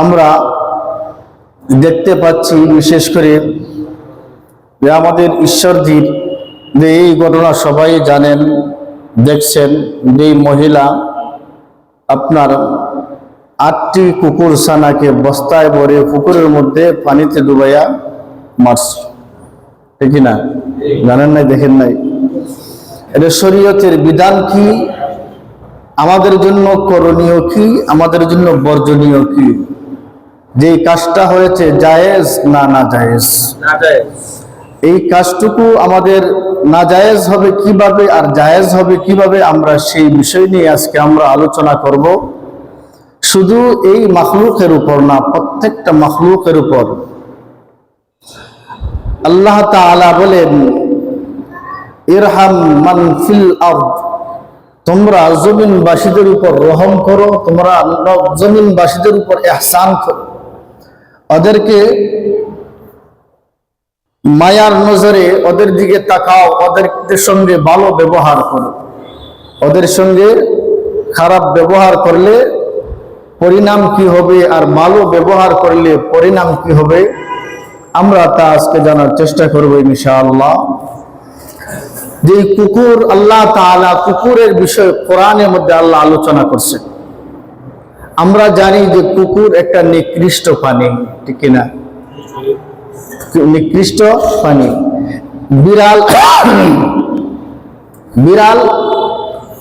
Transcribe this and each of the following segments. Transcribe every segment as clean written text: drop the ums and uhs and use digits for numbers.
আমরা দেখতে পাচ্ছি বিশেষ করে যে আমাদের ঈশ্বরদীর যে এই ঘটনা সবাই জানেন, দেখছেন, যে মহিলা আপনার 8টি কুকুর ছানাকে বস্তায় ভরে পুকুরের মধ্যে পানিতে ডুবাইয়া মারছে, ঠিক না? জানেন নাই, দেখেন নাই? এটা শরীয়তের বিধান কি, আমাদের জন্য করণীয় কি, আমাদের জন্য বর্জনীয় কি, যে কাজটা হয়েছে জায়েজ না নাজায়েজ? এই কাজটুকু আমাদের নাজায়েজ হবে কিভাবে আর জায়েজ হবে কিভাবে, আমরা সেই বিষয় নিয়ে আজকে আমরা আলোচনা করব। শুধু এই মাখলুকের উপর না, প্রত্যেকটা মাখলুকের উপর আল্লাহ তাআলা বলেন, ইরহাম মান ফিল আরদ, তোমরা জমিনবাসীদের উপর রহম করো, তোমরা জমিনবাসীদের উপর ইহসান করো, ওদেরকে মায়ার নজরে ওদের দিকে তাকাও, ওদের সঙ্গে ভালো ব্যবহার করো। ওদের সঙ্গে খারাপ ব্যবহার করলে পরিণাম কি হবে আর ভালো ব্যবহার করলে পরিণাম কি হবে, আমরা তা আজকে জানার চেষ্টা করব ইনশাআল্লাহ। যে কুকুর, আল্লাহ তাআলা কুকুরের বিষয়ে কোরআনের মধ্যে আল্লাহ আলোচনা করছেন। আমরা জানি যে কুকুর একটা নিকৃষ্ট প্রাণী, ঠিক না? নিকৃষ্ট প্রাণী। বিড়াল বিড়াল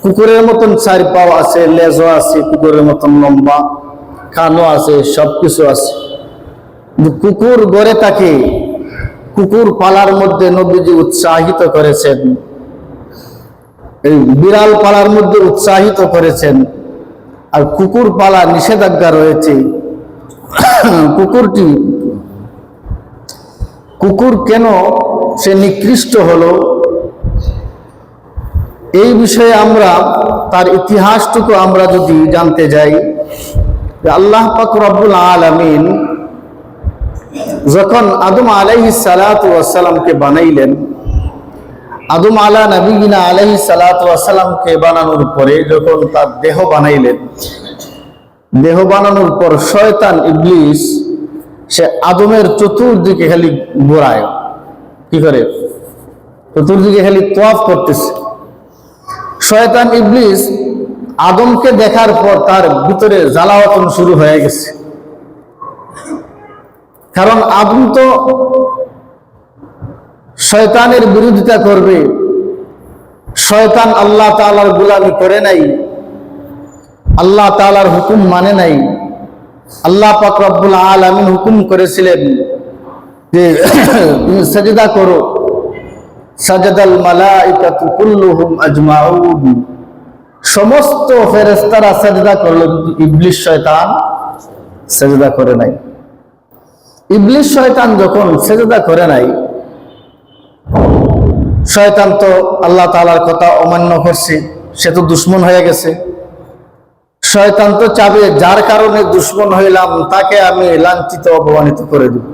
কুকুরের মতন 4 পাও আছে, লেজও আছে, কুকুরের মতন লম্বা, কানও আছে, সবকিছু আছে। কুকুর গড়ে থাকে, কুকুর পালার মধ্যে নবীজি উৎসাহিত করেছেন, এই বিড়াল পালার মধ্যে উৎসাহিত করেছেন। আর কুকুর পালা নিষেধাজ্ঞা রয়েছে। কুকুর কেন সে নিকৃষ্ট হলো, এই বিষয়ে আমরা তার ইতিহাসটুকু আমরা যদি জানতে যাই, আল্লাহ পাক রব্বুল আলামিন যখন আদম আলাইহিস সালাতু ওয়াস সালামকে বানাইলেন, আদম আলা নবীনা আলাইহিস সালাতু ওয়াস সালামকে বানানোর পরে যখন তার দেহ বানাইলেন, দেহ বানানোর পর শয়তান ইবলিস সে আদমের চতুর্দিকে খালি ঘোরায়, কি করে? চতুর্দিকে খালি তওয়াফ করতেছে। শয়তান ইবলিস আদমকে দেখার পর তার ভিতরে জ্বালাওয়াতন শুরু হয়ে গেছে, কারণ আদম তো শয়তানের বিরোধিতা করবে। শয়তান আল্লাহ তাআলার গোলামি করে নাই, আল্লাহ তাআলার হুকুম মানে নাই। আল্লাহ পাক রব্বুল আলামিন হুকুম করেছিলেন যে তুমি সাজদা করো, সাজাদাল মালাইকাতু কুল্লুহুম আজমাউন, সমস্ত ফেরেশতারা সাজদা করলো, ইবলিস শয়তান সাজদা করে নাই। ইবলিস শয়তান যখন সাজদা করে নাই, শয়তান তো আল্লাহ তাআলার কথা অমান্য করছে, সে তো দুশমন হয়ে গেছে। শয়তান তো চাবে যার কারণে দুশমন হইলাম তাকে আমি লাঞ্ছিত অপমানিত করে দিব।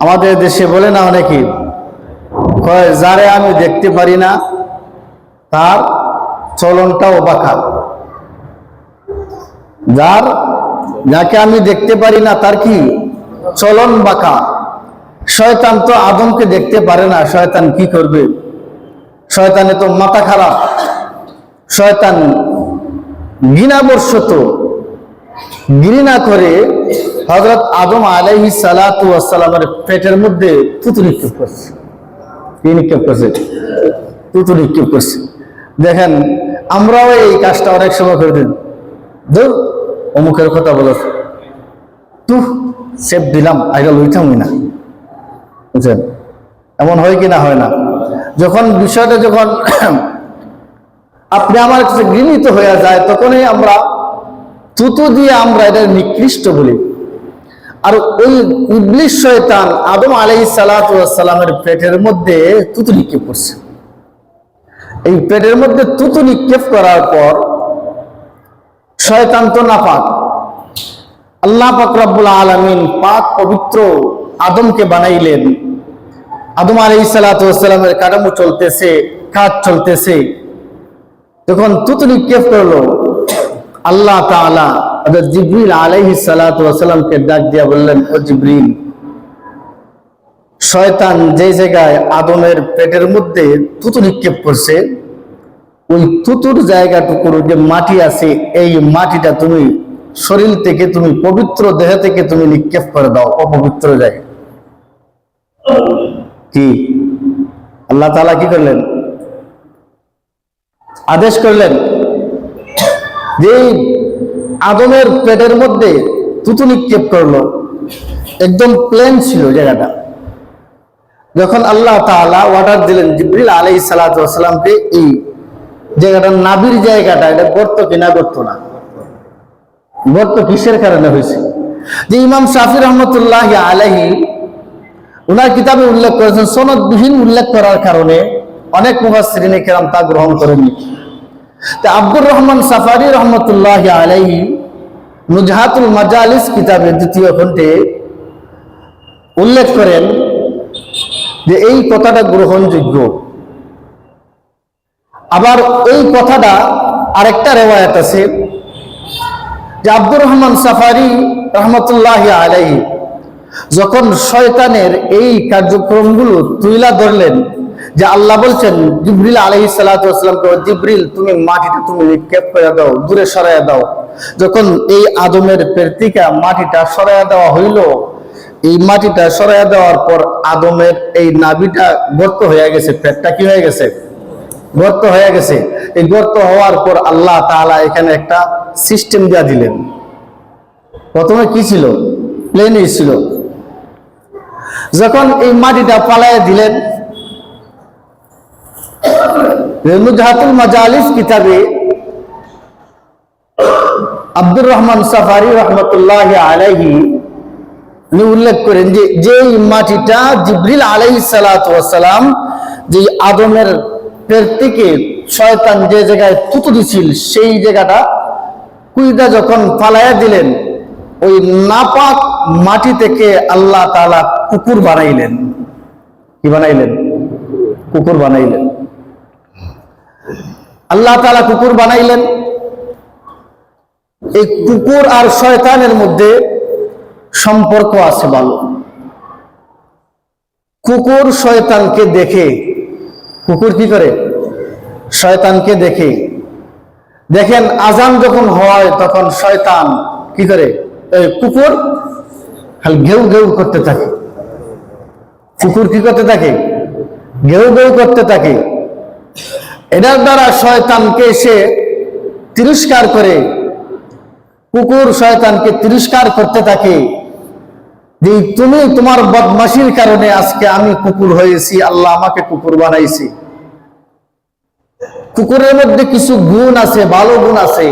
আমাদের দেশে বলে না অনেকে, যারে আমি দেখতে পারি না তার চলনটাও বাঁকা। যাকে আমি দেখতে পারি না তার কি চলন বাঁকা। শয়তান তো আদমকে দেখতে পারে না, শয়তান কি করবে? শয়তানে তো মাথা খারাপ। শয়তান ঘৃণাবশত ঘৃণা করে হযরত আদম আলাইহিস সালাতু ওয়াস সালামের পেটের মধ্যে থুতু নিক্ষেপ করছে। কি নিক্ষেপ করছে? থুতু নিক্ষেপ করছে। দেখেন, আমরাও এই কাজটা অনেক সময় করে দিই, ধর অমুকের কথা বলো, তু সেপ দিলাম, আইডা লইতামই না, বুঝছেন? এমন হয় কি না হয় না? যখন বিষয়টা যখন আপনি আমার কাছে ঘৃণিত হয়ে যায়, তখনই আমরা থুতু দিয়ে আমরা এটা নিকৃষ্ট বলি। আর ওই ইবলিস শয়তান আদম আলাইহিস সালাতু ওয়াস সালামের পেটের মধ্যে থুতু নিক্ষেপ করছে। এই পেটের মধ্যে থুতু নিক্ষেপ করার পর শয়তান তো নাপাক, আল্লাহ পাক রব্বুল আলামিন পাক পবিত্র আদমকে বানাইলেন। আদম আলাইহিস সালাতু ওয়াস সালামের কাঠামো চলতেছে, কাজ চলতেছে, যখন থুতু নিক্ষেপ করলো, আল্লাহ তাআলা হযরত জিবরিল আলাইহিস সালাতু ওয়াস সালামকে ডাক দিয়া বললেন, ও জিবরিল, শয়তান যে জায়গায় আদমের পেটের মধ্যে থুতু নিক্ষেপ করছে, ওই থুতুর জায়গাটুকুর যে মাটি আছে, এই মাটিটা তুমি শরীর থেকে, তুমি পবিত্র দেহ থেকে তুমি নিক্ষেপ করে দাও অপবিত্র জায়গায়। কি আল্লাহ তাআলা কি করলেন? আদেশ করলেন যে আদমের পেটের মধ্যে থুতু নিক্ষেপ করলো, একদম প্লেন ছিল জায়গাটা। যখন আল্লাহ তাআলা অর্ডার দিলেন জিবরিল আলাইহিস সালাতু ওয়াস সালামকে, এই জায়গাটা নাভির জায়গাটা, এটা গর্ত কিনা গর্ত না, গর্ত কিসের কারণে হয়েছে? যে ইমাম শাফি রহমতুল্লাহ আলাইহি উনার কিতাবে উল্লেখ করেছেন, সনদবিহীন উল্লেখ করার কারণে অনেক মুফাসসিরিনে কেরাম তা গ্রহণ করেননি। তা আব্দুর রহমান সাফারি রহমতুল্লাহ আলাইহি নুজহাতুল মাজালিস কিতাবে দ্বিতীয় খণ্ডে উল্লেখ করেন যে এই কথাটা গ্রহণযোগ্য। আবার এই কথাটা আরেকটা রিওয়ায়াত আছে যে আব্দুর রহমান সাফারি রহমতুল্লাহ আলাইহি যখন শয়তানের এই কার্যক্রমগুলো তুইলা ধরলেন, যে আল্লাহ বলছেন জিবরিল আলাইহিস সালাতু ওয়াস সালামকে, জিবরিল তুমি মাটিটা তুমি নিক্ষেপ করে দাও, দূরে সরাইয়া দাও। যখন এই আদমের পেট থেকে মাটিটা সরাইয়া দেওয়া হইল, এই মাটিটা সরাইয়া দেওয়ার পর আদমের এই নাভিটা গর্ত হয়ে গেছে, পেটটা কি হয়ে গেছে? গর্ত হয়ে গেছে। এই গর্ত হওয়ার পর আল্লাহ তাআলা এখানে একটা সিস্টেম দিয়া দিলেন। প্রথমে কি ছিল? প্লেনই ছিল। যখন এই মাটিটা পালাইয়া দিলেন, নুজহাতুল মাজালিস কিতাবে আব্দুর রহমান সাফারি রহমতুল্লাহ আলাইহি উল্লেখ করেন যে যেই মাটিটা জিবরিল আলাইহিস সালাতু ওয়াস সালাম যে আদমের পেট থেকে শয়তান যে জায়গায় থুতু দিছিল, সেই জায়গাটা কুইদা যখন ফালাইয়া দিলেন, ওই নাপাক মাটি থেকে আল্লাহ তাআলা কুকুর বানাইলেন। কি বানাইলেন? কুকুর বানাইলেন। আল্লাহ তাআলা কুকুর বানাইলেন। এই কুকুর আর শয়তানের মধ্যে সম্পর্ক আছে ভালো। কুকুর শয়তানকে দেখে, কুকুর কি করে? শয়তানকে দেখে। দেখেন আজান যখন হয় তখন শয়তান কি করে? কুকুর খালি ঘেউ ঘেউ করতে থাকে। কুকুর কি করতে থাকে? ঘেউ ঘেউ করতে থাকে। এটার দ্বারা শয়তানকে সে তিরস্কার করে। কুকুর শয়তানকে তিরস্কার করতে থাকে যে তুমি তোমার বদমাশির কারণে আজকে আমি কুকুর হয়েছি, আল্লাহ আমাকে কুকুর বানাইছি। কুকুরের মধ্যে কিছু গুণ আছে, ভালো গুণ আছে,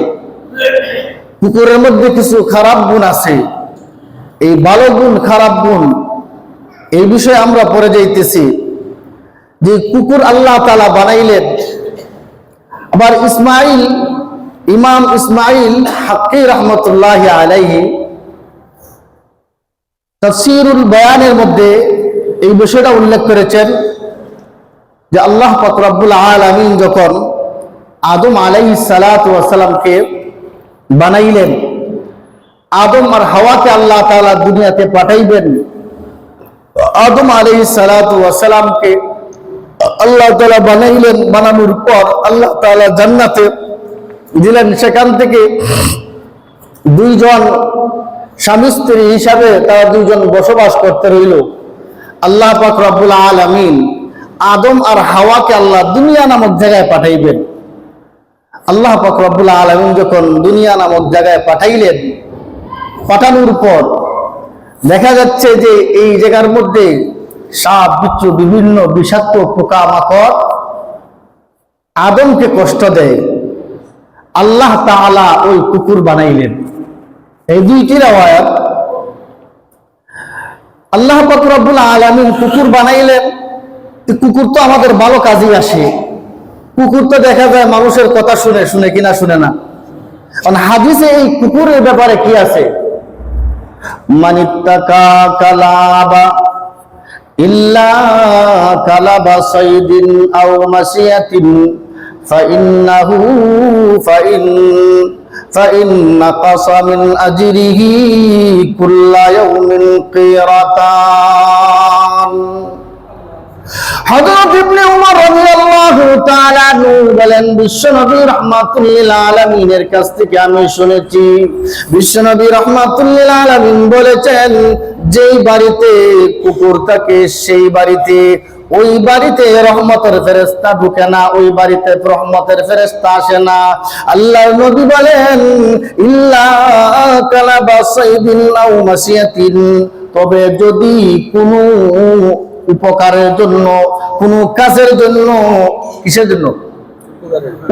কুকুরের মধ্যে কিছু খারাপ গুণ আছে। এই ভালো গুণ খারাপ গুণ এই বিষয়ে আমরা পড়ে যাইতেছি যে কুকুর আল্লাহ তাআলা বানাইলেন। আবার ইসমাইল, ইমাম ইসমাইল হাক্কি রহমতুল্লাহ আলাইহি তাফসীরুল বায়ানের মধ্যে এই বিষয়টা উল্লেখ করেছেন যে আল্লাহ পাক রব্বুল আলামিন যখন আদম আলাইহিস সালাতু ওয়াস সালামকে বানাইলেন, আদম আর হাওয়াকে আল্লাহ তাআলা দুনিয়াতে পাঠাইবেন। আদম আলাইহিস সালাতু ওয়াস সালামকে আল্লাহ তাআলা বানাইলেন। বানানোর পর আল্লাহ তাআলা জান্নাতে দিলেন। সেখান থেকে দুইজন স্বামী স্ত্রী হিসাবে তারা দুইজন বসবাস করতে রইল। আল্লাহ পাক রব্বুল আলামিন আদম আর হাওয়াকে আল্লাহ দুনিয়া নামক জায়গায় পাঠাইবেন। আল্লাহ পাক রব্বুল আলামিন যখন দুনিয়া নামক জায়গায় পাঠাইলেন, পাঠানোর পর দেখা যাচ্ছে যে এই জায়গার মধ্যে সাপ, বিচ্ছু, বিভিন্ন বিষাক্ত পোকামাকড় আদমকে কষ্ট দেয়। আল্লাহ তাআলা ওই কুকুর বানাইলেন। এই দুইটি রাওয়ায়াত। আল্লাহ পাক রব্বুল আলামিন কুকুর বানাইলেন। কুকুর তো আমাদের ভালো কাজে আসে। কুকুর তো দেখা যায় মানুষের কথা শুনে, শুনে কিনা শুনে না। কারণ হাদিসে এই কুকুরের ব্যাপারে কি আছে? মানিত্তাকা কালাবা ইল্লা কালাবা সাইদিন আও মাসিয়াতিন فإن نقص من أجره كل يوم قيرتان হযরত ইবনে উমর রাদিয়াল্লাহু তাআলা আনহু বলেন, বিশ্বনবী রাহমাতুল লিল আলামিনের কাছ থেকে আমি শুনেছি, বিশ্বনবী রাহমাতুল লিল আলামিন বলেছেন, যেই বাড়িতে কুকুর থাকে সেই বাড়িতে ওই বাড়িতে রহমতের ফেরেশতা ঢুকে না, ওই বাড়িতে রহমতের ফেরেশতা আসে না। আল্লাহর নবী বলেন, ইল্লা কালাবা সাইদিন আও মাসিয়াতিন, তবে যদি কোনো উপকারের জন্য, কোনো কাজের জন্য, কিসের জন্য?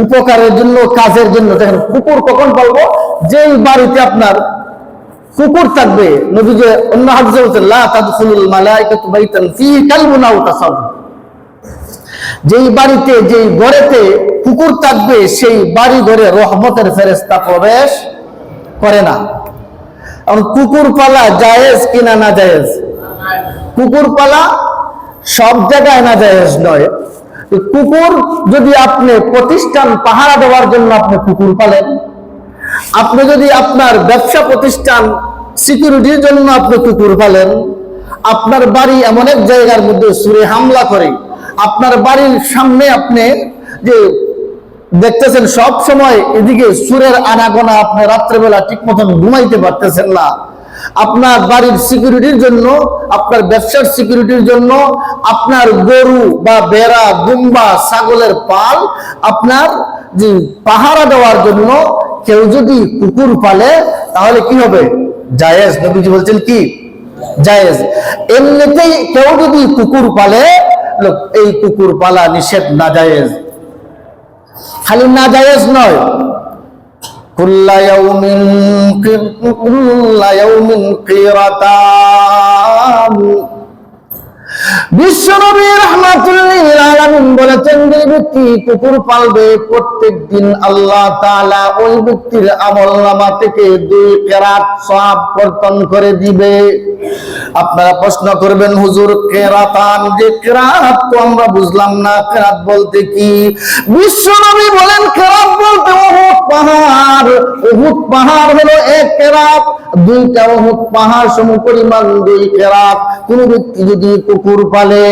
উপকারের জন্য, কাজের জন্য। দেখেন কুকুর কখন পালবো? যেই বাড়িতে আপনার কুকুর থাকবে। নবী যে অন্য হাদিসে বলেছেন, লা তাদখুলুল মালাইকাতু বাইতান ফীহি কালবুন আও তাসাউদ, যেই বাড়িতে, যেই ঘরেতে কুকুর থাকবে সেই বাড়ি ঘরে রহমতের ফেরেশতা প্রবেশ করে না। এখন কুকুর পালা জায়েজ কিনা না জায়েজ? কুকুর পালা সব জায়গায় না জায়েজ নয়। কুকুর যদি আপনি প্রতিষ্ঠান পাহারা দেওয়ার জন্য আপনি কুকুর পালেন, আপনি যদি আপনার ব্যবসা প্রতিষ্ঠান সিকিউরিটির জন্য আপনি কুকুর পালেন, আপনার বাড়ি এমন এক জায়গার মধ্যে চোরে হামলা করে, আপনার বাড়ির সামনে আপনি যে দেখতেছেন সব সময় এদিকে চোরের আনাগোনা, আপনি রাত্রেবেলা ঠিক মতন ঘুমাইতে পারতেছেন না, আপনার বাড়ির সিকিউরিটির জন্য, আপনার ব্যবসার সিকিউরিটির জন্য, আপনার গরু বা বেড়া, দুম্বা, ছাগলের পাল আপনার যে পাহারা দেওয়ার জন্য কেউ যদি কুকুর পালে, তাহলে কি হবে? জায়েজ। নবীজি বলছেন কি? জায়েজ। এমনিতেই কেউ যদি কুকুর পালে, এই কুকুর পালা নিষেধ, না জায়েজ। খালি না জায়েজ নয়, কুল্লা ইয়াউমিন কিরাতান। বিশ্বনবী রাহমাতুল লিল আলামিন বলেছেন, যে ব্যক্তি কুকুর পালবে প্রত্যেক দিন আল্লাহ তাআলা ওই ব্যক্তির আমলনামা থেকে 2 কেরাত সওয়াব কর্তন করে দিবে। আপনারা প্রশ্ন করবেন, হুজুর কেরাতান, যে কেরাত তো আমরা বুঝলাম না, কেরাত বলতে কি? বিশ্বনবী বলেন, কেরাত বলতে উহুদ পাহাড়। উহুদ পাহাড় হলো 1 কেরাত, 2টা উহুদ পাহাড় সমপরিমাণ 2 কেরাত। কোন ব্যক্তি যদি কুকুর পালে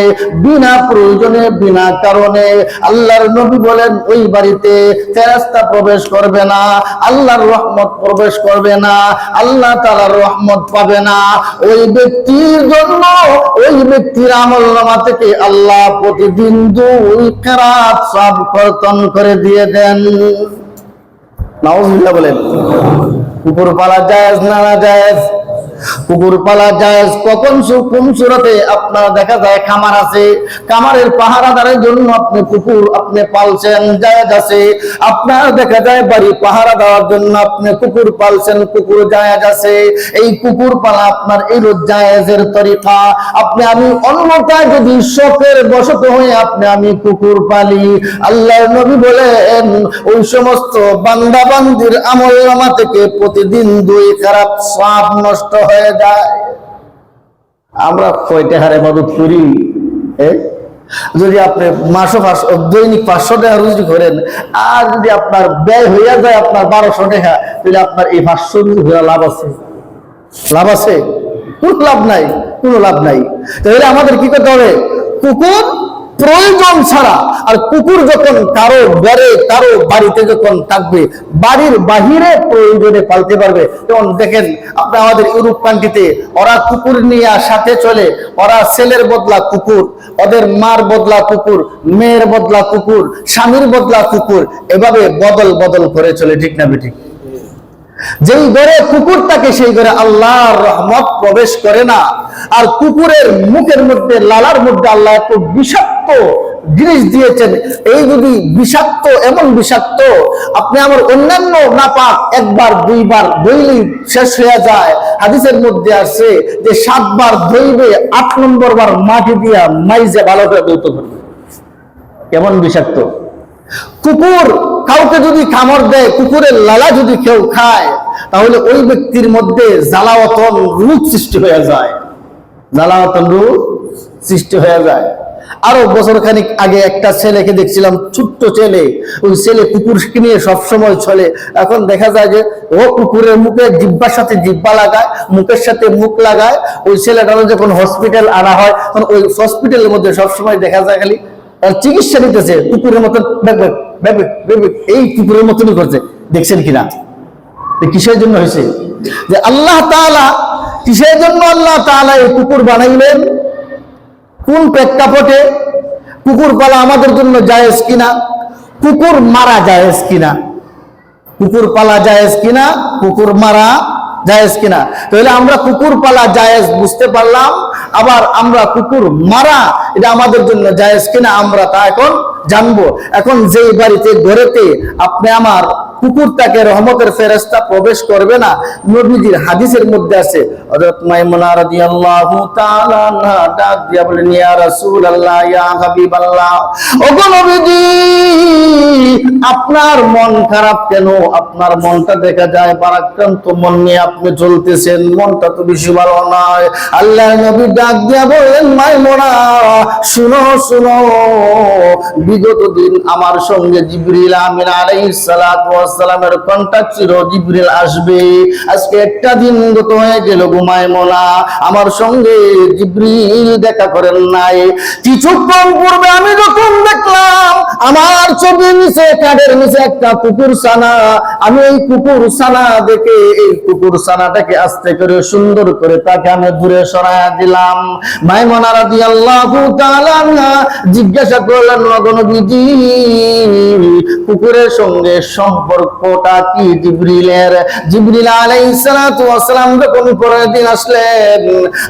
বিনা প্রয়োজনে, বিনা কারণে, আল্লাহর নবী বলেন ওই বাড়িতে ফেরেশতা প্রবেশ করবে না, আল্লাহর রহমত প্রবেশ করবে না, আল্লাহ তাআলার রহমত পাবে না। ওই ব্যক্তির জন্য, ওই ব্যক্তির আমলনামা থেকে আল্লাহ প্রতিদিন 2 কেরাত সওয়াব কর্তন করে দিয়ে দেন। নাউজুবিল্লাহ বলেন। কুকুর পালা জায়েজ না না জায়েজ? কুকুর পালা জায়েজ। কখন? কোন সূরাতে আপনার দেখা যায় খামার আছে, খামারের পাহারাদারের জন্য আপনি কুকুর আপনি পালছেন, জায়েজ আছে। আপনার দেখা যায় বাড়ি পাহারা দেওয়ার জন্য আপনি কুকুর পালছেন, কুকুর জায়েজ আছে। এই কুকুর পালা আপনার এই জায়েজের তরিকা। আপনি আমি অন্যথায় যদি শখের বশত হয়ে আমি কুকুর পালি, আল্লাহর নবী বলেন ওই সমস্ত বান্দা বান্দির আমলনামা থেকে প্রতিদিন 2 কেরাত সওয়াব নষ্ট হয়ে যায়। আমরা কয়টা হারে মদত করি? যদি আপনি মাসে দৈনিক 500 টাকা রুজি করেন, আর যদি আপনার ব্যয় হইয়া যায় আপনার 1200 টাকা, তাহলে আপনার এই 500 রুজি হয়ে লাভ আছে? লাভ আছে? কোন লাভ নাই, কোনো লাভ নাই। তাহলে আমাদের কি করতে হবে? কুকুর প্রয়োজন ছাড়া, আর কুকুর যখন কারো ঘরে, কারো বাড়িতে যখন থাকবে, বাড়ির বাহিরে প্রয়োজনে পালতে পারবে। যেমন দেখেন আপনি আমাদের ইউরোপ কান্ট্রিতে ওরা কুকুর নিয়ে সাথে চলে, ওরা ছেলের বদলা কুকুর, ওদের মার বদলা কুকুর, মেয়ের বদলা কুকুর, স্বামীর বদলা কুকুর, এভাবে বদল বদল করে চলে, ঠিক না বেঠিক? যেই ঘরে কুকুর থাকে সেই ঘরে আল্লাহর রহমত প্রবেশ করে না। আর কুকুরের মুখের মধ্যে, লালার মধ্যে আল্লাহ এত বিষাক্ত জিনিস দিয়েছেন, এই যদি বিষাক্ত, এমন বিষাক্ত, আপনি আমার অন্যান্য নাপাক 1 বার 2 বার ধুইলেই শেষ হয়ে যায়। হাদিসের মধ্যে আছে যে 7 বার ধুইবে, 8 নম্বর বার মাটি দিয়া মাইজে ভালো করে ধুইতে করবে। কেমন বিষাক্ত! কুকুর কাউকে যদি কামড় দেয়, কুকুরের লালা যদি কেউ খায়, তাহলে ওই ব্যক্তির মধ্যে জ্বালাওতন রোগ সৃষ্টি হয়ে যায়, জ্বালাওতন রোগ সৃষ্টি হয়ে যায়। আরো বছর খানিক আগে একটা ছেলেকে দেখছিলাম, ছোট্ট ছেলে, ওই ছেলে কুকুরকে নিয়ে সবসময় চলে। এখন দেখা যায় যে ও কুকুরের মুখে জিহ্বার সাথে জিহ্বা লাগায়, মুখের সাথে মুখ লাগায়। ওই ছেলেটারও যখন হসপিটাল আনা হয় তখন ওই হসপিটালের মধ্যে সবসময় দেখা যায় খালি চিকিৎসা নিতেছে কুকুরের মতন, এই কুকুরের মতনই করছে। দেখছেন কিনা? কিসের জন্য হয়েছে? যে আল্লাহ তাআলা কিসের জন্য আল্লাহ তাআলা এই কুকুর বানাইলেন? কোন প্রেক্ষাপটে? কুকুর পালা আমাদের জন্য জায়েজ কিনা? কুকুর মারা জায়েজ কিনা? কুকুর পালা জায়েজ কিনা? কুকুর মারা জায়েজ কিনা? তাহলে আমরা কুকুর পালা জায়েজ বুঝতে পারলাম, আবার আমরা কুকুর মারা এটা আমাদের জন্য জায়েজ কিনা আমরা তা এখন জানবো। এখন যেই বাড়িতে ঘরেতে আপনি আমার কুকুরটাকে রহমতের ফেরেশতা প্রবেশ করবে না, নবীজির হাদিসের মধ্যে আছে, হযরত মাইমুনা রাদিয়াল্লাহু তাআলা আনহা ডাক দিয়া বলেন, ইয়া রাসূলুল্লাহ, ইয়া হাবিবাল্লাহ, ওগো নবীজি, আপনার মন খারাপ কেন? আপনার মনটা দেখা যায় ভারাক্রান্ত মন নিয়ে আপনি চলতেছেন, মনটা তো বেশি ভালো নয়। আল্লাহর নবী ডাক দিয়া বলেন, মাইমুনা শুনো শুনো, বিগত দিন আমার সঙ্গে জিবরিল আমিন আলাইহিস সালাতু ওয়াস সালামের কন্টাক্ট ছিল, জিবরিল আসবে। আজকে একটা দিন গত হয়ে গেল গো মাইমুনা, আমার সঙ্গে জিবরিল দেখা করেন নাই। কিছুক্ষণ পূর্বে আমি যখন দেখলাম আমার ছবির নিচে, কার্ডের নিচে একটা কুকুর ছানা, আমি এই কুকুর ছানা দেখে এই কুকুর ছানাটাকে আস্তে করে সুন্দর করে তাকে আমি দূরে সরায়া দিলাম। মাইমুনা রাদিয়াল্লাহু তাআলা জিজ্ঞাসা করলেন, ওগো নবীজি, কুকুরের সঙ্গে সম্পর্কটা কি জিবরিলের? জিবরিল আলাইহিস সালাতু ওয়াস সালাম যখন পরের দিন আসলেন,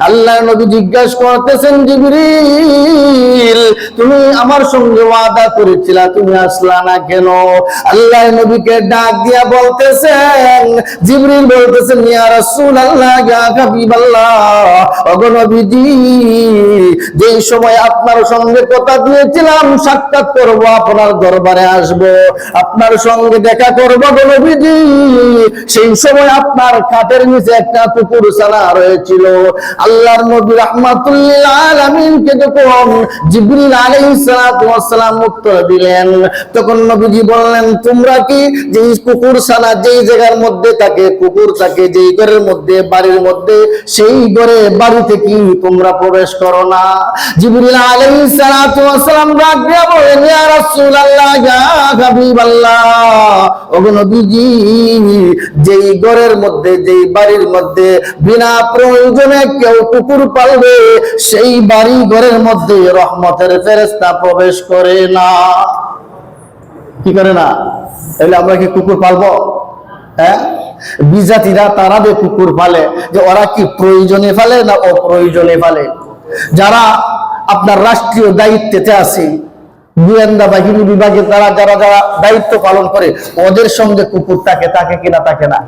আল্লাহর নবী জিজ্ঞাসা করতেছেন, জিবরিল তুমি আমার সঙ্গে ওয়াদা করেছিলা, তুমি আসলা না কেন? আল্লাহর নবীকে ডাক দিয়া বলতেছেন, জিবরিল বলতেছেন, ইয়া রাসূলুল্লাহ, ইয়া হাবিবাল্লাহ, ওগো নবীজি, যেই সময় আপনার সঙ্গে কথা দিয়েছিলাম সাক্ষাৎ করব, আপনার দরবারে আসব, আপনার সঙ্গে দেখা করব গো নবীজি, সেই সময় আপনার খাটের নিচে একটা কুকুর ছানা রয়েছিল। আল্লাহর নবী রাহমাতুল্লিল আলামিনকে যখন জিবরিল আলাইহিস সালাতু ওয়াস সালাম উত্তর দিলেন, তখন নবীজি বললেন, তোমরা কি যে কুকুর ছানা যেই জায়গার মধ্যে থাকে, কুকুর থাকে যেই ঘরের মধ্যে, বাড়ির মধ্যে, সেই ঘরে বাড়িতে কি তোমরা প্রবেশ করো না? জিবরিল আলাইহিস সালাতু ওয়াস সালাম ডাক দিয়া বলেন, ইয়া রাসূলুল্লাহ, ইয়া হাবিবাল্লাহ, ওগো নবীজি, যেই ঘরের মধ্যে, যেই বাড়ির মধ্যে বিনা প্রয়োজনে কেউ কুকুর পালবে, সেই বাড়ি ঘরের মধ্যে রহমতের ফেরেশতা প্রবেশ করে না। কি করে না? তাহলে আমরা কি কুকুর পালবো? হ্যাঁ, বিজাতিরা তারা যে কুকুর পালে, যে ওরা কি প্রয়োজনে পালে না অপ্রয়োজনে পালে? যারা আপনার রাষ্ট্রীয় দায়িত্বে আছে, গোয়েন্দা বাহিনী বিভাগে তারা যারা যারা দায়িত্ব পালন করে, ওদের সঙ্গে কুকুর থাকে কিনা? থাকে না।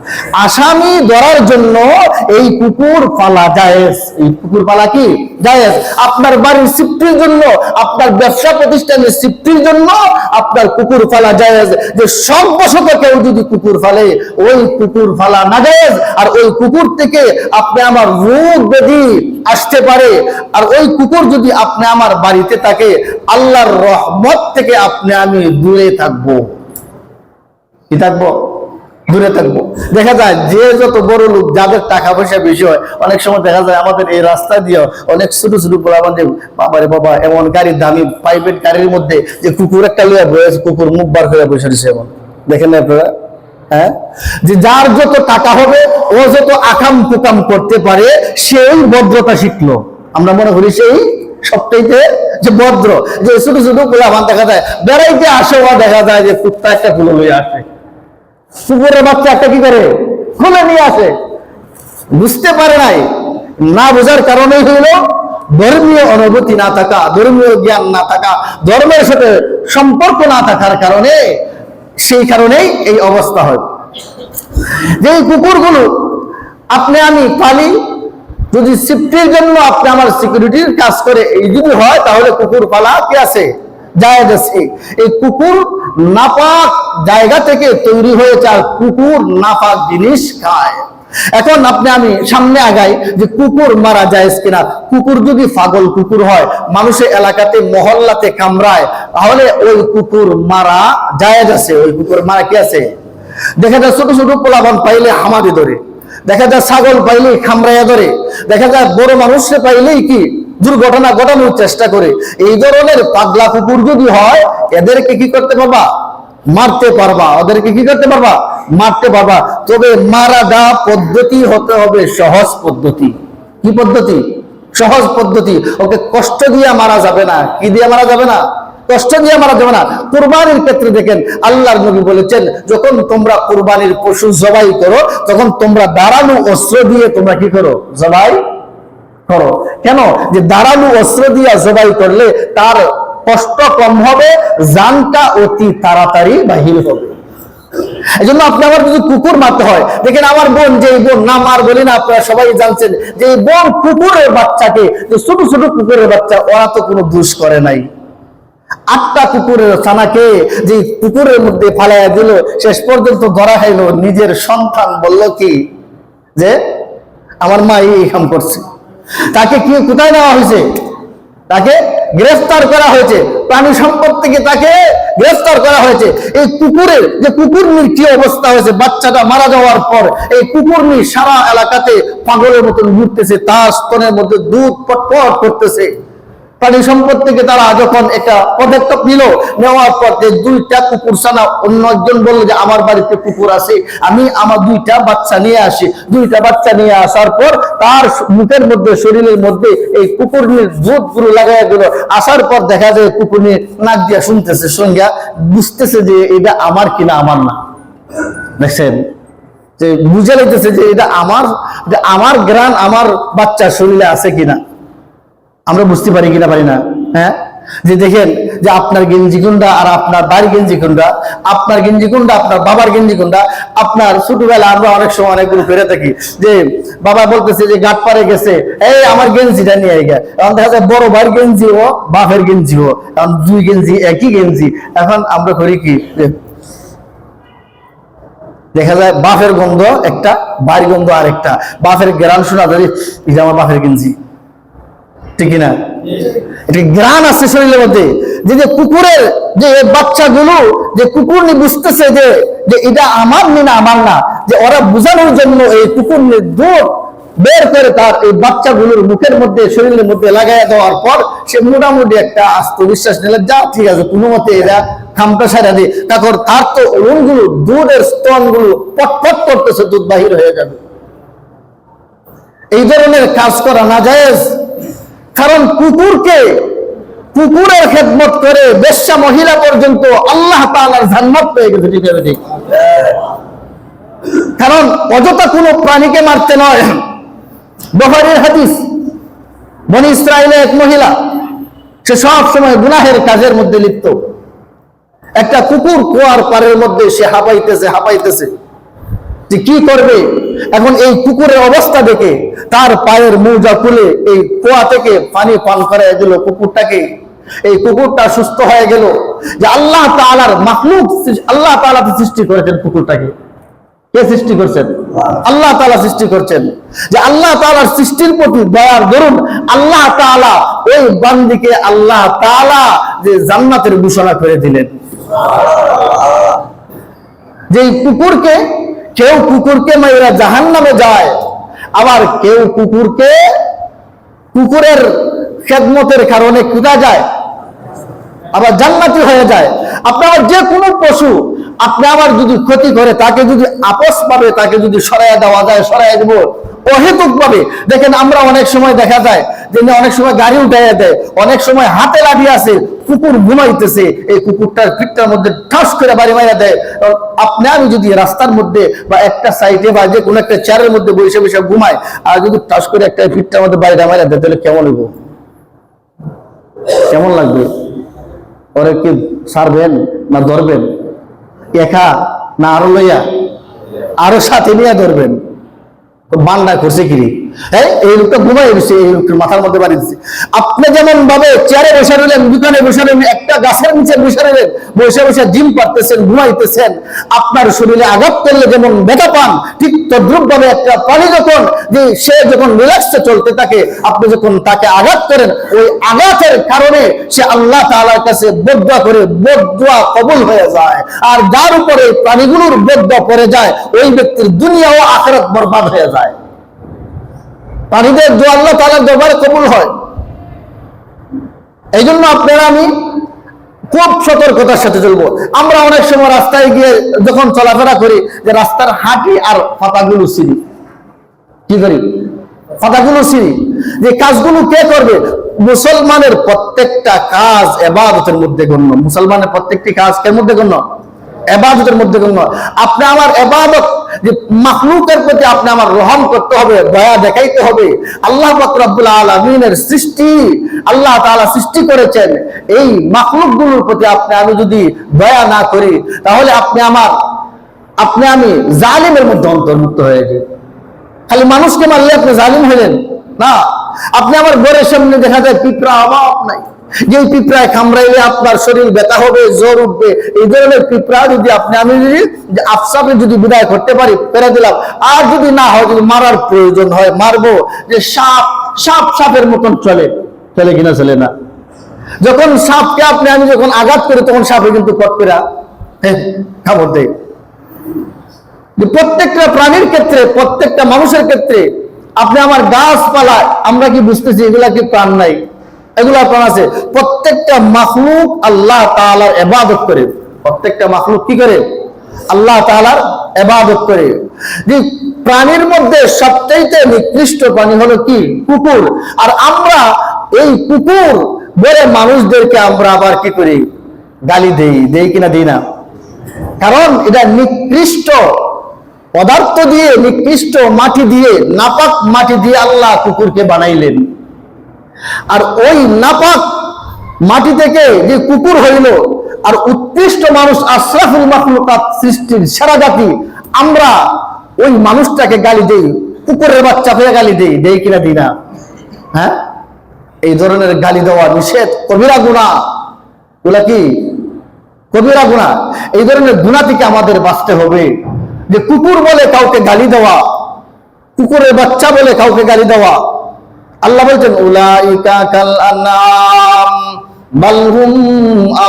আসামি ধরার জন্য এই কুকুর পালা জায়েজ। এই কুকুর পালা কি জায়েজ? আপনার বাড়ির সিফটির জন্য, আপনার ব্যবসা প্রতিষ্ঠানের সিফটির জন্য আপনার কুকুর পালা জায়েজ। যে সর্বশত কেউ যদি কুকুর পালে, ওই কুকুর পালা না জায়েজ। আর ওই কুকুর থেকে আপনি আমার রোগ ব্যাধি আসতে পারে, আর ওই কুকুর যদি আপনি আমার বাড়িতে থাকে, আল্লাহর রহমত থেকে আপনি আমি দূরে থাকবো। কি থাকবো? দূরে থাকবো। দেখা যায় যে যত বড় লোক, যাদের টাকা পয়সা বেশি হয়, অনেক সময় দেখা যায় আমাদের এই রাস্তা দিয়ে অনেক ছোট ছোট বলে আমাদের বাবারে বাবা, এমন গাড়ির দামি প্রাইভেট গাড়ির মধ্যে যে কুকুর একটা লইয়া বসে, কুকুর মুখ বার করে বসে রয়েছে, এমন দেখেন না আপনারা? হ্যাঁ, যে যার যত টাকা হবে, ও যত আকাম কুকাম করতে পারে, সেই ভদ্রতা শিখলো। আমরা মনে করি সেই সবটাইতে যে ভদ্র, যে ছোট ছোট পোলাপান দেখা যায় বেড়াইতে আসে, ও দেখা যায় যে কুত্তা একটা খুলে লইয়া আসে, কুকুরের বাচ্চা একটা কি করে খুলে নিয়ে আসে। বুঝতে পারে নাই, না বোঝার কারণেই হইল ধর্মীয় অনুভূতি না থাকা, ধর্মীয় জ্ঞান না থাকা, ধর্মের সাথে সম্পর্ক না থাকার কারণে, সেই কারণেই এই অবস্থা হয়। যে কুকুরগুলো আপনি আমি পালি, যদি সেফটির জন্য আপনি আমার সিকিউরিটির কাজ করে, এই যদি হয়, তাহলে কুকুর পালা কি আছে? জায়েজ আছে। এই কুকুর নাপাক জায়গা থেকে তৈরি হয়েছে, আর কুকুর নাপাক জিনিস খায়। এখন আমি সামনে আগাই যে কুকুর মারা যায় কিনা। কুকুর যদি পাগল কুকুর হয়, মানুষের এলাকাতে মহল্লাতে কামড়ায়, তাহলে ওই কুকুর মারা জায়েজ আছে, ওই কুকুর মারা কি আছে। দেখা যায় ছোট ছোট পোলাপান পাইলে হামাদি ধরে, দেখা যায় ছাগল পাইলেই খামড়াইয়া ধরে, দেখা যায় বড় মানুষে পাইলেই কি দুর্ঘটনা ঘটানোর চেষ্টা করে। এই ধরনের পাগলা কুকুর যদি হয়, এদেরকে কি করতে পারবা, মারতে পারবা, ওদেরকে কি করতে পারবা, মারতে পারবা। তবে মারা দেওয়া পদ্ধতি হতে হবে সহজ পদ্ধতি। কি পদ্ধতি? সহজ পদ্ধতি। ওকে কষ্ট দিয়ে মারা যাবে না। কি দিয়ে মারা যাবে না? কষ্ট দিয়ে মারা যাবে না। কুরবানির ক্ষেত্রে দেখেন আল্লাহর নবী বলেছেন, যখন তোমরা কুরবানির পশু জবাই করো, তখন তোমরা দাঁড়ানো অস্ত্র দিয়ে তোমরা কি করো, জবাই করো। কেন? যে দাঁড়ানো অস্ত্র দিয়ে জবাই করলে তার কষ্ট কম হবে, জানটা অতি তাড়াতাড়ি বাহির হবে। এই জন্য আপনি আমার যদি কুকুর মারতে হয়, দেখেন আমার বোন, যে বোন নাম আর বলি না, আপনারা সবাই জানছেন যে এই বোন কুকুরের বাচ্চাকে, ছোট ছোট কুকুরের বাচ্চা, ওরা তো কোনো দোষ করে নাই। 8টা কুকুরের ছানাকে যে কুকুরের মধ্যে ফালাইয়া দিল, শেষ পর্যন্ত ধরা খাইলো, নিজের সন্তান বলল কি যে আমার মা এই কাম করছে। তাকে কি কোথায় নেওয়া হয়েছে? তাকে গ্রেফতার করা হয়েছে, প্রাণী সম্পদ থেকে তাকে গ্রেফতার করা হয়েছে। এই কুকুরের যে কুকুরনির কি অবস্থা হয়েছে, বাচ্চাটা মারা যাওয়ার পর এই কুকুরনি সারা এলাকাতে পাগলের মতন ঘুরতেছে, তার স্তনের মধ্যে দুধ পটপট করতেছে। প্রাণী সম্পদ থেকে তারা যখন একটা পদক্ষেপ নিল, নেওয়ার পর যে 2টা কুকুর ছানা, অন্য একজন বললো যে আমার বাড়িতে কুকুর আছে, আমি আমার 2টা বাচ্চা নিয়ে আসি। 2টা বাচ্চা নিয়ে আসার পর তার মুখের মধ্যে, শরীরের মধ্যে এই কুকুরনির দুধ গুলো লাগাই দিল। আসার পর দেখা যায় কুকুরনি নাক দিয়া শুনতেছে, সঙ্গে বুঝতেছে যে এটা আমার কিনা আমার না। দেখছেন যে বুঝে লাইতেছে যে এটা আমার গ্রান আমার বাচ্চার শরীরে আছে কিনা। আমরা বুঝতে পারি কিনা পারি না? হ্যাঁ, যে দেখেন যে আপনার গেঞ্জি কোনটা আর আপনার বাড়ির গেঞ্জি কোনটা, আপনার গেঞ্জি কোনটা আপনার বাবার গেঞ্জি কোনটা। আপনার ছোটবেলা আমরা অনেক সময় অনেকগুলো ফেরে থাকি যে বাবা বলতেছে যে ঘাট পারে গেছে, এই আমার গেঞ্জিটা নিয়ে আইগা। এখন দেখা যায় বড় ভাইয়ের গেঞ্জি ও বাপের গেঞ্জি ও, এখন 2 গেঞ্জি একই গেঞ্জি। এখন আমরা করি কি, দেখা যায় বাপের গন্ধ একটা, বাড়ির গন্ধ আরেকটা। বাপের গ্রাম শোনা ধরি, এই যে আমার বাপের গেঞ্জি, ঠিক না? এটা গ্রাম আছে শরীরের মধ্যে। যে কুকুরের যে বাচ্চাগুলো, যে কুকুর বুঝতেছে যে এটা আমার না আমার না, যে ওরা বোঝানোর জন্য এই কুকুর দুধ বের করে তার এই বাচ্চাগুলোর মুখের মধ্যে, শরীরের মধ্যে লাগাই দেওয়ার পর সে মোটামুটি একটা আত্মবিশ্বাস নিলে, যা ঠিক আছে কোনো মতে এরা খামটা সারা দিয়ে, তারপর তার তো ওগুলো দুধের স্তনগুলো পটপট করতেছে, দুধ বাহির হয়ে যাবে। এই ধরনের কাজ করা নাজায়েজ। কারণ কুকুরের খেদমত করে বেশ্যা মহিলা পর্যন্ত আল্লাহ তাআলার জান্নাত পেয়ে গেছে। ঠিক আছে, ঠিক। কারণ অযথা কোনো প্রাণীকে মারতে নয়। বুখারীর হাদিস, বনী ইসরাইলের এক মহিলা, সে সব সময় গুনাহের কাজের মধ্যে লিপ্ত। একটা কুকুর কুয়ার পাড়ের মধ্যে সে হাঁপাইতেছে যে কি করবে। এখন এই কুকুরের অবস্থা দেখে তার পায়ের মোজা খুলে এই কুয়া থেকে পানি পান করায় দিল কুকুরটাকে। এই কুকুরটা সুস্থ হয়ে গেল। যে আল্লাহ তাআলার মাখলুক, আল্লাহ তাআলা সৃষ্টি করেছেন কুকুরটাকে। কে সৃষ্টি করছেন? আল্লাহ তাআলা সৃষ্টি করছেন। যে আল্লাহ তাআলার সৃষ্টির প্রতি দয়ার দরুন আল্লাহ তাআলা ওই বান্দিকে আল্লাহ তাআলা যে জান্নাতের ঘোষণা করে দিলেন। যে কুকুরকে, কেউ কুকুরকে মাইরা জাহান্নামে যায়, আবার কেউ কুকুরের খেদমতের কারণে কোথায় যায়, আবার জান্নাতি হয়ে যায়। আপনার যে কোনো পশু আপনি আমার যদি ক্ষতি করে, তাকে যদি আপস পাবে, তাকে যদি সরাইয়া দেওয়া যায়, সরাইয়া দেব অহেতুক ভাবে। দেখেন আমরা অনেক সময় দেখা যায় যে অনেক সময় গাড়ি উঠাইয়া দেয়, অনেক সময় হাতে লাঠি আছে, কুকুর ঘুমাইতেছে, এই কুকুরটার পিঠটার মধ্যে ঠাস করে বাড়ি মাইরা দেয়। আপনি আমি যদি রাস্তার মধ্যে বা একটা সাইডে বা যে কোনো একটা চেয়ারের মধ্যে বসে বসে ঘুমায়, আর যদি ঠাস করে একটা পিঠটার মধ্যে বাড়িটা মাইরা দেয়, তাহলে কেমন হইব? কেমন লাগবে? ওরে কি ছাড়বেন না ধরবেন? একা না আরো লইয়া, আরো সাথে নিয়ে ধরবেন? বান্ডা করছে কি, হ্যাঁ এই লোকটা ঘুমাই গেছে, এই লোকটার মাথার মধ্যে বাড়ি দিচ্ছে। আপনি যেমন ভাবে চেয়ারে বসে রইলেন, দোকানে বসে রইলেন, একটা গাছের নিচে বসে রইলেন, বসে বসে জিম পারতেছেন, ঘুমাইতেছেন, আপনার শরীরে আঘাত করলে যেমন ব্যথা পান, ঠিক তদ্রুপ ভাবে একটা প্রাণী যখন যে সে যখন রিল্যাক্সে চলতে থাকে, আপনি যখন তাকে আঘাত করেন, ওই আঘাতের কারণে সে আল্লাহ তাআলার কাছে বদদুয়া করে, বদদুয়া কবুল হয়ে যায়। আর যার উপরে প্রাণীগুলোর বদদুয়া পড়ে যায়, ওই ব্যক্তির দুনিয়া ও আখিরাত বরবাদ হয়ে যায়। প্রাণীদের দোয়া আল্লাহ তাআলার দরবারে কবুল হয়। এই জন্য আপনারা আমি খুব সতর্কতার সাথে চলবো। আমরা অনেক সময় রাস্তায় গিয়ে যখন চলাফেরা করি, যে রাস্তার হাঁটি আর পাতাগুলো ছিঁড়ি, কি করি? পাতাগুলো ছিঁড়ি। যে কাজগুলো কে করবে? মুসলমানের প্রত্যেকটা কাজ ইবাদতের মধ্যে গণ্য। মুসলমানের প্রত্যেকটি কাজ এর মধ্যে গণ্য, ইবাদতের মধ্যে গণ্য। আপনি আমার ইবাদত, যে মাখলুকের প্রতি আপনি আমার রহম করতে হবে, দয়া দেখাইতে হবে। আল্লাহ পাক রব্বুল আলামিনের সৃষ্টি, আল্লাহ তাআলা সৃষ্টি করেছেন, এই মাখলুকগুলোর প্রতি আপনি আমি যদি দয়া না করি, তাহলে আপনি আমি জালিমের মধ্যে অন্তর্ভুক্ত হয়ে যাই। খালি মানুষকে মারলে আপনি জালিম হলেন না। আপনি আমার ঘরের সামনে দেখা যায় পিঁপড়া, অভাব নাই। যে পিঁপড়ায় কামড়াইলে আপনার শরীর ব্যথা হবে, জ্বর উঠবে, এই ধরনের পিঁপড়া যদি আমি যদি আফসাকে যদি বিদায় করতে পারি, পেরে দিলাম। আর যদি না হয়, যদি মারার প্রয়োজন হয়, মারবো। যে সাপের মতন চলে কিনা? চলে না। যখন সাপকে আমি যখন আঘাত করি, তখন সাপে কিন্তু কটকেরা কামড় দেয়। প্রত্যেকটা প্রাণীর ক্ষেত্রে, প্রত্যেকটা মানুষের ক্ষেত্রে, আপনি আমার গাছপালা, আমরা কি বুঝতেছি এগুলা কি প্রাণ নাই? এগুলা প্রাণ আছে। প্রত্যেকটা মাখলুক আল্লাহ তাআলার ইবাদত করে। প্রত্যেকটা মাখলুক কি করে? আল্লাহ তাআলার ইবাদত করে। যে প্রাণীর মধ্যে সবচাইতে নিকৃষ্ট প্রাণী হলো কি? কুকুর। আর আমরা এই কুকুর বলে মানুষদেরকে আমরা আবার কি করি? গালি দেই কিনা? দিই না। কারণ এটা নিকৃষ্ট পদার্থ দিয়ে, নিকৃষ্ট মাটি দিয়ে, নাপাক মাটি দিয়ে আল্লাহ কুকুরকে বানাইলেন। আর ওই নাপাক মাটি থেকে যে কুকুর হইল, আর উৎকৃষ্ট মানুষ, আশরাফুল মাখলুকাত, সৃষ্টির সেরা জাতি, আমরা ওই মানুষটাকে গালি দেই, কুকুরের বাচ্চা হয়ে গালি দেই কিনা? দিই না। হ্যাঁ, এই ধরনের গালি দেওয়া নিষেধ, কবিরা গুনাহ। ওগুলা কি? কবিরা গুনাহ। এই ধরনের গুনাহ থেকে আমাদের বাঁচতে হবে। যে কুকুর বলে কাউকে গালি দেওয়া, কুকুরের বাচ্চা বলে কাউকে গালি দেওয়া, আল্লাহ বলছেন উলাইকা কাল আনআম বাল হুম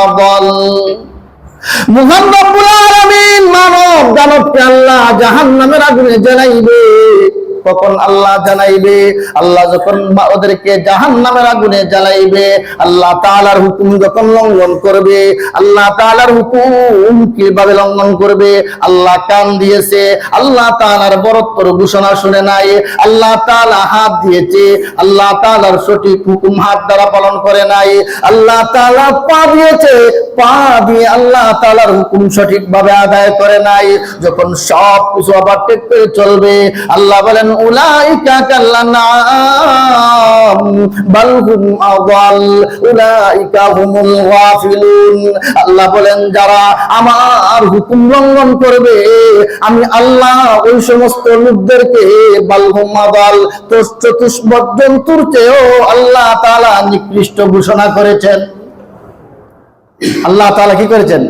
আদাল। মহান রব্বুল আলামিন মানব দানবকে আল্লাহ জাহান্নামের আগুনে জ্বালাইবে। কখন আল্লাহ জানাইবে? আল্লাহ যখন ওদেরকে জাহান্নামের আগুনে জ্বালাইবে, আল্লাহ তাআলার হুকুম যখন লঙ্ঘন করবে। আল্লাহ তাআলার হুকুম কিভাবে লঙ্ঘন করবে? আল্লাহ কান দিয়েছে, আল্লাহ তাআলার বরত্বর ঘোষণা শুনে নাই। আল্লাহ তাআলা হাত দিয়েছে, আল্লাহ তাআলার সঠিক হুকুম হাত দ্বারা পালন করে নাই। আল্লাহ তাআলা পা দিয়েছে, পা দিয়ে আল্লাহ তাআলার হুকুম সঠিকভাবে আদায় করে নাই। যখন সব কিছু ওভারটেক করে চলবে, আল্লাহ বলেন উলাইকা কাল আনআম বাল হুম আদাল উলাইকা হুমুল গাফিলুন। আল্লাহ বলেন যারা আমার হুকুম লঙ্ঘন করবে, আমি আল্লাহ ওই সমস্ত লোকদেরকে বাল হুম আদাল, চতুষ্পদ জন্তুর চেয়েও আল্লাহ তাআলা নিকৃষ্ট ঘোষণা করেছেন। আল্লাহ তাআলা কি করেছেন?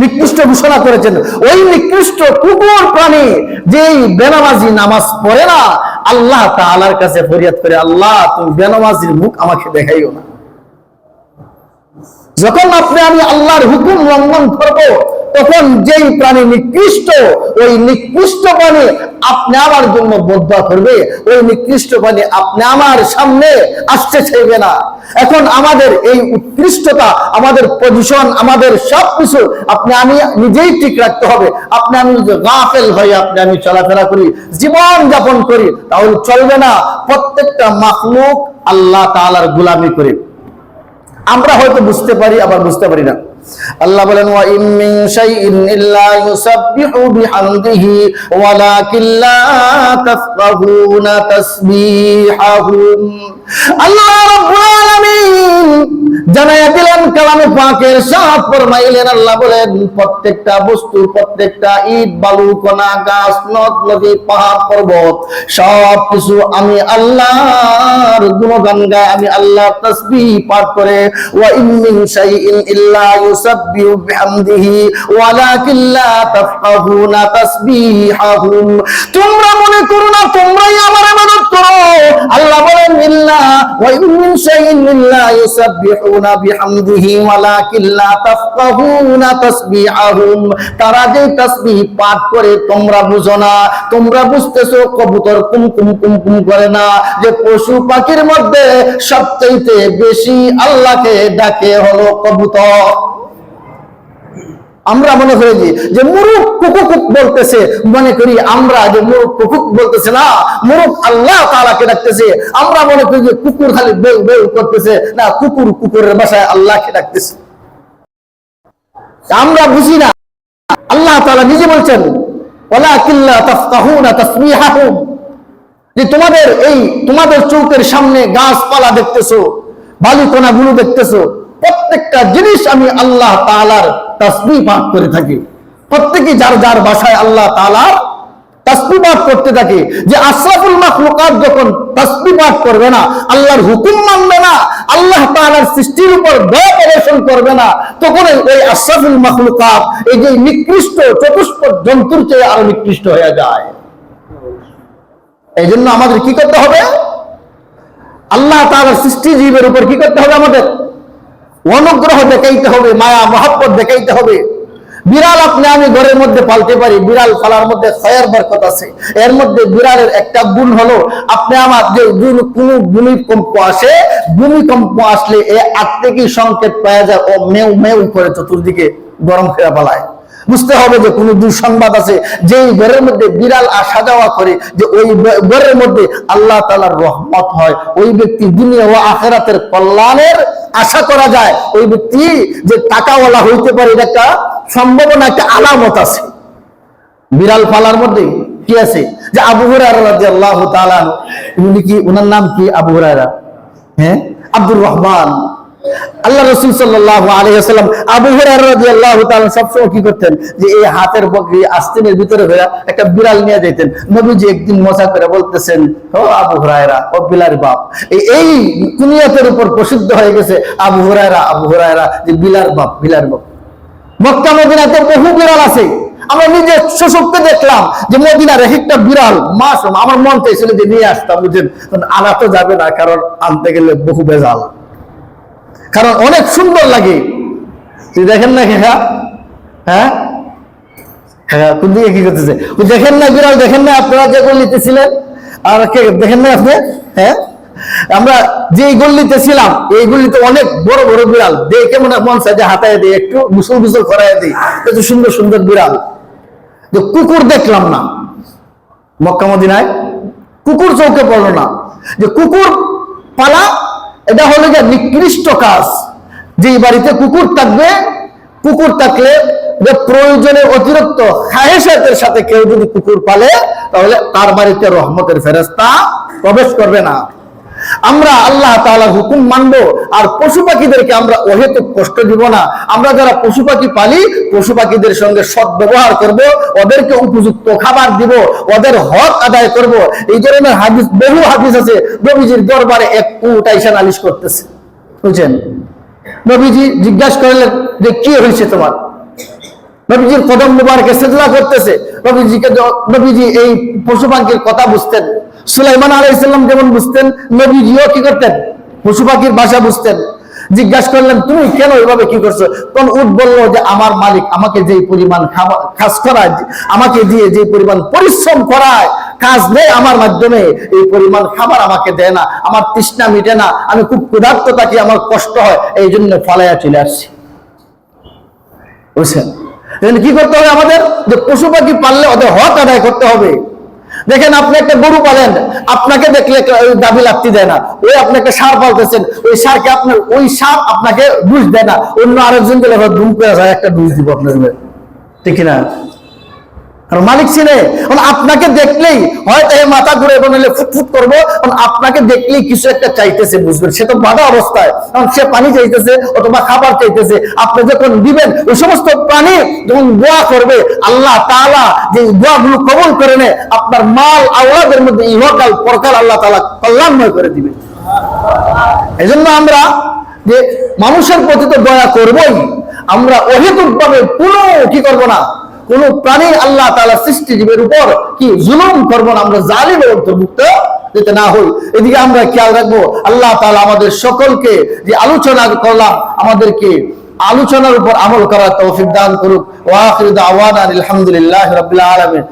নিকৃষ্ট ঘোষণা করেছেন। ওই নিকৃষ্ট কুকুর প্রাণী যেই বেনামাজি, নামাজ পড়ে না, আল্লাহ তাআলার কাছে ফরিয়াদ করে, আল্লাহ তুমি বেনামাজির মুখ আমাকে দেখাইও না। যখন আমি আল্লাহর হুকুম লঙ্ঘন করব, তখন যেই প্রাণী নিকৃষ্ট, ওই নিকৃষ্ট প্রাণী আপনি আমার জন্য বদদুয়া করবে। ওই নিকৃষ্ট প্রাণী আপনি আমার সামনে আসতে চাইবে না। এখন আমাদের এই উৎকৃষ্টতা, আমাদের পজিশন, আমাদের সবকিছু আমি নিজেই ঠিক রাখতে হবে। আমি যদি গাফেল হয়ে আমি চলাফেরা করি, জীবন যাপন করি, তাহলে চলবে না। প্রত্যেকটা মাখলুক আল্লাহ তাআলার গোলামি করে। আমরা হয়তো বুঝতে পারি, আবার বুঝতে পারি না। আল্লাহ বলেন ওয়া ইম মিন শাইইন ইল্লা ইউসাব্বিহু বিহামদিহি ওয়ালাকিন লা তাফকাহুনা তাসবিহাহুম। আল্লাহ রাব্বুল আলামিন জানাইয়া দিলেন। কালামে পাকে ইরশাদ ফরমাইলেন, আল্লাহ বলেন প্রত্যেকটা বস্তু, প্রত্যেকটা ইট, বালু, কণা, গাছ, নদ, নদী, পাহাড়, পর্বত সব কিছু আমি আল্লাহর গুণগান গায়, আমি আল্লাহ তাসবিহ পাঠ করে। ওয়া ইন মিন শাইইন ইল্লা ইউসাব্বিহু বিহামদিহি ওয়ালাকিন লা তাফকাহুনা তাসবিহাহুম। তোমরা মনে করো না তোমরাই আমার ইবাদত করো। আল্লাহ বলেন ইল্লা ওয়া ইন মিন শাইইন ইল্লা ইউসাব্বিহুনা বিহামদিহি ওয়ালাকিন লা তাফকাহুনা তাসবিহাহুম। তারা যে তাসবিহ পাঠ করে তোমরা বুঝো না। তোমরা বুঝতেছো কবুতর কুম কুম কুম কুম করে না, যে পশু পাখির মধ্যে সবচেয়ে বেশি আল্লাহকে ডাকে হলো কবুতর। আমরা মনে করি যে মুরুখ কুকুক বলতেছে, মনে করি আমরা যে মুরুখ কুকুক বলতেছে না, মুরুখ আল্লাহ তাআলাকে ডাকতেছে। আমরা মনে করি যে কুকুর খালি বেউ বেউ করতেছে, না কুকুর কুকুরের ভাষায় আল্লাহকে ডাকতেছে। আমরা বুঝি না। আল্লাহ তাআলা নিজে বলছেন ওয়ালাকিন লা তাফকাহুনা তাসবিহাহুম, যে তোমাদের চোখের সামনে গাছপালা দেখতেছো, বালুকণা গুলো দেখতেছো, প্রত্যেকটা জিনিস আমি আল্লাহ তাআলার তাসবিহ পাঠ করে থাকি। প্রত্যেকে যার যার ভাষায় আল্লাহ তাআলার তাসবিহ পাঠ করতে থাকে। যে আশরাফুল মাখলুকাত যখন তাসবিহ পাঠ করবে না, আল্লাহর হুকুম মানবে না, আল্লাহ তাআলার সৃষ্টির উপর দয়া প্রদর্শন করবে না, তখন ওই আশরাফুল মাখলুকাত, এই যে নিকৃষ্ট চতুষ্পদ জন্তুর চেয়ে আরো নিকৃষ্ট হয়ে যায়। এই জন্য আমাদের কি করতে হবে? আল্লাহ তাআলার সৃষ্টি জীবের উপর কি করতে হবে? আমাদের অনুগ্রহ দেখাইতে হবে, মায়া মহব্বত দেখাইতে হবে। বিড়াল আপনি আমি ঘরের মধ্যে পালতে পারি, বিড়াল পালার মধ্যে খয়ের বরকত আছে। এর মধ্যে বিড়ালের একটা গুণ হলো, আপনি আমার যে কোনো ভূমিকম্প আসে, ভূমিকম্প আসলে এ আগ থেকেই সংকেত পাওয়া যায়, ও মেউ মেউ করে চতুর্দিকে গরম খেয়া পালায়। বুঝতে হবে যে কোনো দুঃসংবাদ আছে। যেই ঘরের মধ্যে বিড়াল আসা যাওয়া করে, যে ওই ঘরের মধ্যে আল্লাহ তাআলার রহমত হয়, ওই ব্যক্তি দুনিয়া ও আখিরাতের কল্যাণের আশা করা যায়। ওই ব্যক্তি যে টাকাওয়ালা হইতে পারে, এটা একটা সম্ভাবনা, একটা আলামত আছে। বিড়াল পালার মধ্যে কি আছে? যে আবু হুরায়রা রাদিয়াল্লাহু তাআলা, উনি কি, ওনার নাম কি? আবু হুরায়রা, হ্যাঁ, আব্দুর রহমান। আল্লাহ রাসূল সাল্লাল্লাহু আলাইহি ওয়াসাল্লাম আবু হুরায়রা রাদিয়াল্লাহু তাআলা সবসময় কি করতেন? যে এই হাতের বকরি আস্তিনের ভিতরে হইয়া একটা বিড়াল নিয়ে যাইতেন। নবীজি একদিন মজা করে বলতেছেন, ও আবু হুরায়রা, ও বিলার বাপ। এই কুনিয়াতের উপর প্রসিদ্ধ হয়ে গেছে আবু হুরায়রা, যে বিলার বাপ, বিলার বাপ। মক্কা মদিনাতে বহু বিড়াল আছে। আমরা নিজে চোখে দেখলাম যে মদিনার একটা বিড়াল, মাশাআল্লাহ, আমার মন চাইছিল যে নিয়ে আসতাম, বুঝেন। আনা তো যাবে না, কারণ আনতে গেলে বহু বেজাল, কারণ অনেক সুন্দর লাগে। দেখেন না, হ্যাঁ হ্যাঁ হ্যাঁ, কোন দিকে কি করতেছে দেখেন না? বিড়াল দেখেন না আপনারা যে গলিতেছিলেন? আর কে দেখেন না আপনি? হ্যাঁ, আমরা যে গল্লিতে ছিলাম, এই গল্লিতে অনেক বড় বড় বিড়াল। দেখে মনে মন চাই যে হাতায় দিই, একটু গুসল গুসল করাই দিই, এত সুন্দর সুন্দর বিড়াল। যে কুকুর দেখলাম না মক্কা মদিনায়, কুকুর চৌকে পড়লো না। যে কুকুর পালা, এটা হলো যে নিকৃষ্ট কাজ। যে বাড়িতে কুকুর থাকবে, কুকুর থাকলে যে প্রয়োজনের অতিরিক্ত খায়েশাতের সাথে কেউ যদি কুকুর পালে, তাহলে তার বাড়িতে রহমতের ফেরেশতা প্রবেশ করবে না। আমরা আল্লাহ তাআলার হুকুম মানবো, আর পশু পাখিদেরকে আমরা অহেতুক কষ্ট দিব না। আমরা যারা পশু পাখি পালি, পশু পাখিদের সঙ্গে সৎ ব্যবহার করব, ওদেরকে উপযুক্ত খাবার দিব, ওদের হক আদায় করব। এই ধরনের হাদিস, বহু হাদিস আছে। নবীজির দরবারে এক উট আইসা নালিশ করতেছে, বুঝছেন? নবীজি জিজ্ঞাসা করলেন যে কি হয়েছে তোমার? নবীজির কদম মুবারকে সিজদা করতেছে। নবীজি এই পশু পাখির কথা বুঝতেন। সুলাইমান আলাইহিস সালাম যেমন বুঝতেন, নবীজিও কি করতেন? পশু পাখির ভাষা বুঝতেন। জিজ্ঞাসা করলেন তুমি কেন এইভাবে কি করছো? তখন উট বললো যে আমার মালিক আমাকে যেই পরিমাণ কাজ করায়, আমাকে দিয়ে যে পরিমাণ পরিশ্রম করায়, কাজ নেই আমার মাধ্যমে, এই পরিমাণ খাবার আমাকে দেয় না, আমার তৃষ্ণা মিটে না, আমি খুব ক্ষুধার্ত থাকি, আমার কষ্ট হয়, এই জন্য ফালাইয়া চলে আসছি। বুঝছেন? কি করতে হবে আমাদের? যে পশু পাখি পাললে ওদের হক আদায় করতে হবে। দেখেন, আপনি একটা গরু পালেন, আপনাকে দেখলে দাবি লাগতে দেয় না। ওই আপনি একটা ষাঁড় পালতেছেন, ওই ষাঁড়কে আপনার, ওই ষাঁড় আপনাকে ডুজ দেয় না, অন্য আরেকজন গেলে ধুম করে যায় একটা ডুজ দিব আপনার, ঠিক না? কারণ মালিক চিনে। আপনাকে দেখলেই হয়তো মাথা ঘুরে এবং ফুটফুট করবো, আপনাকে দেখলেই কিছু একটা চাইতেছে, বুঝবেন সে তো বাধা অবস্থায়, কারণ সে পানি চাইতেছে অথবা খাবার চাইতেছে। আপনি যখন দিবেন ওই সমস্ত প্রাণী যখন দোয়া করবে, আল্লাহ তাআলা যে দোয়াগুলো কবুল করে নেয়, আপনার মাল আওলাদের মধ্যে ইহকাল পরকাল আল্লাহ তাআলা কল্যাণময় করে দিবে। এজন্য আমরা যে মানুষের প্রতি তো দয়া করবই, আমরা অহেতুকভাবে কোনো কি করব না, কোন প্রাণী আল্লাহ তাআলা সৃষ্টিজীবের উপর কি জুলুম করব না, আমরা জালিমের অন্তর্ভুক্ত যাতে না হই, এদিকে আমরা খেয়াল রাখবো। আল্লাহ তাআলা আমাদের সকলকে যে আলোচনা করলাম, আমাদেরকে আলোচনার উপর আমল করার তৌফিক দান করুক। ওয়া আখিরু দাওয়ানা আলহামদুলিল্লাহি রাব্বিল আলামিন।